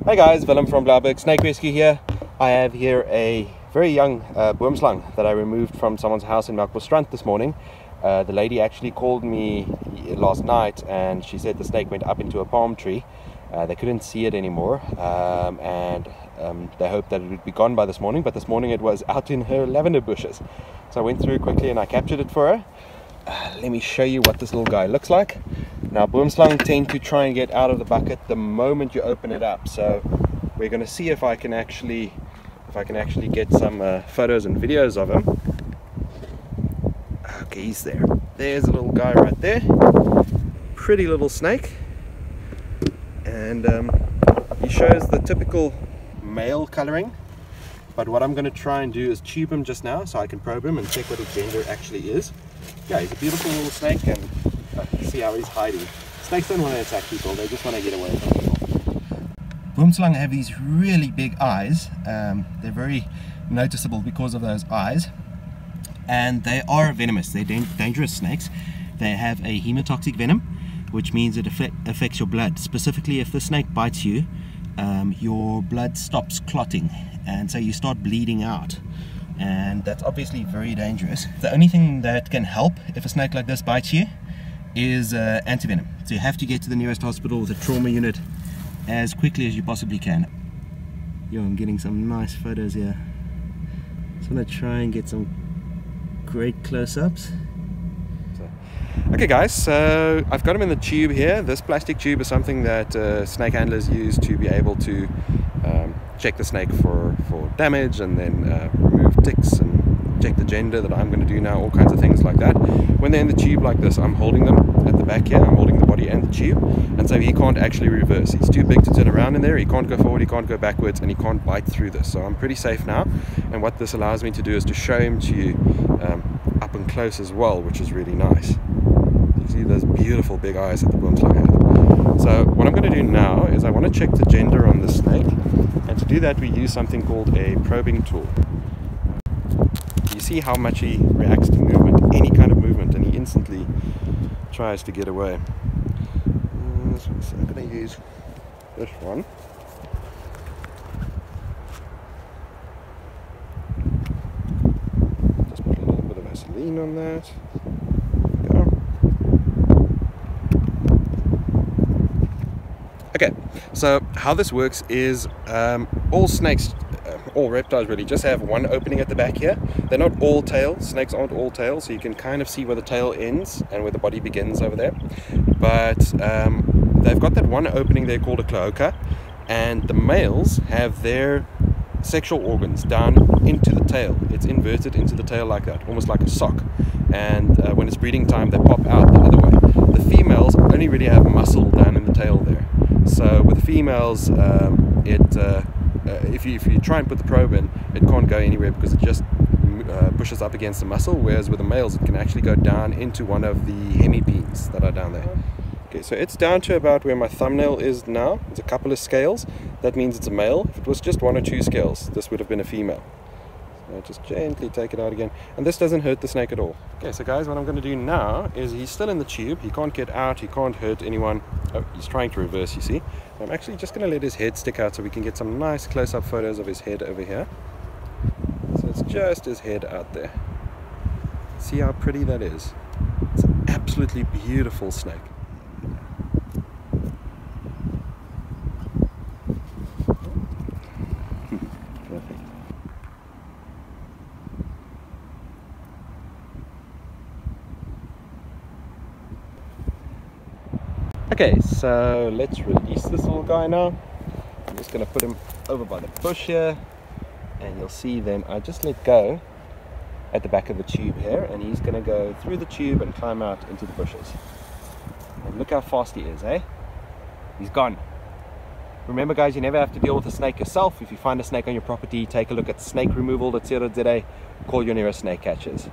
Hi guys, Willem from Blauberg Snake Rescue here. I have here a very young Boomslang that I removed from someone's house in Melkbosstrand this morning. The lady actually called me last night and she said the snake went up into a palm tree. They couldn't see it anymore and they hoped that it would be gone by this morning, but this morning it was out in her lavender bushes. So I went through quickly and I captured it for her. Let me show you what this little guy looks like. Now Boomslang tend to try and get out of the bucket the moment you open it up, so we're going to see if I can actually get some photos and videos of him. Okay, he's there. There's a little guy right there. Pretty little snake, and he shows the typical male coloring. But what I'm going to try and do is tube him just now so I can probe him and check what his gender actually is. Yeah, he's a beautiful little snake, and see how he's hiding. Snakes don't want to attack people, they just want to get away from people. Boomslang have these really big eyes. They're very noticeable because of those eyes. And they are venomous, they're dangerous snakes. They have a hemotoxic venom, which means it affects your blood. Specifically, if the snake bites you, your blood stops clotting, and so you start bleeding out. And that's obviously very dangerous. The only thing that can help if a snake like this bites you is antivenom. So you have to get to the nearest hospital with a trauma unit as quickly as you possibly can. Yo, I'm getting some nice photos here. Just want to try and get some great close-ups. Okay guys, so I've got him in the tube here. This plastic tube is something that snake handlers use to be able to check the snake for damage, and then remove ticks and check the gender that I'm going to do now, all kinds of things like that. When they're in the tube like this, I'm holding them at the back here, I'm holding the body and the tube, and so he can't actually reverse. He's too big to turn around in there, he can't go forward, he can't go backwards, and he can't bite through this. So I'm pretty safe now, and what this allows me to do is to show him to you up and close as well, which is really nice. You see those beautiful big eyes that the Boomslang have. So what I'm going to do now is I want to check the gender on the snake, and to do that we use something called a probing tool. You see how much he reacts to movement, any kind of movement, and he instantly tries to get away. So I'm going to use this one. Just put a little bit of Vaseline on that. There we go. Okay, so how this works is all snakes, all reptiles really, just have one opening at the back here. They're not all tails, snakes aren't all tails, so you can kind of see where the tail ends and where the body begins over there. But they've got that one opening there called a cloaca, and the males have their sexual organs down into the tail. It's inverted into the tail like that, almost like a sock. And when it's breeding time, they pop out the other way. The females only really have muscle down in the tail there. So with the females, if you try and put the probe in, it can't go anywhere because it just pushes up against the muscle, whereas with the males it can actually go down into one of the hemipenes that are down there. Okay, so it's down to about where my thumbnail is now. It's a couple of scales. That means it's a male. If it was just one or two scales, this would have been a female. So just gently take it out again, and this doesn't hurt the snake at all. Okay, so guys, what I'm going to do now is he's still in the tube, he can't get out, he can't hurt anyone. Oh, he's trying to reverse, you see. I'm actually just going to let his head stick out so we can get some nice close-up photos of his head over here. So it's just his head out there. See how pretty that is? It's an absolutely beautiful snake. Perfect. Okay, so let's release this little guy now. I'm just going to put him over by the bush here, and you'll see then I just let go at the back of the tube here, and he's going to go through the tube and climb out into the bushes. And look how fast he is, eh? He's gone. Remember guys, you never have to deal with a snake yourself. If you find a snake on your property, take a look at snakeremoval.co.za, call your nearest snake catchers.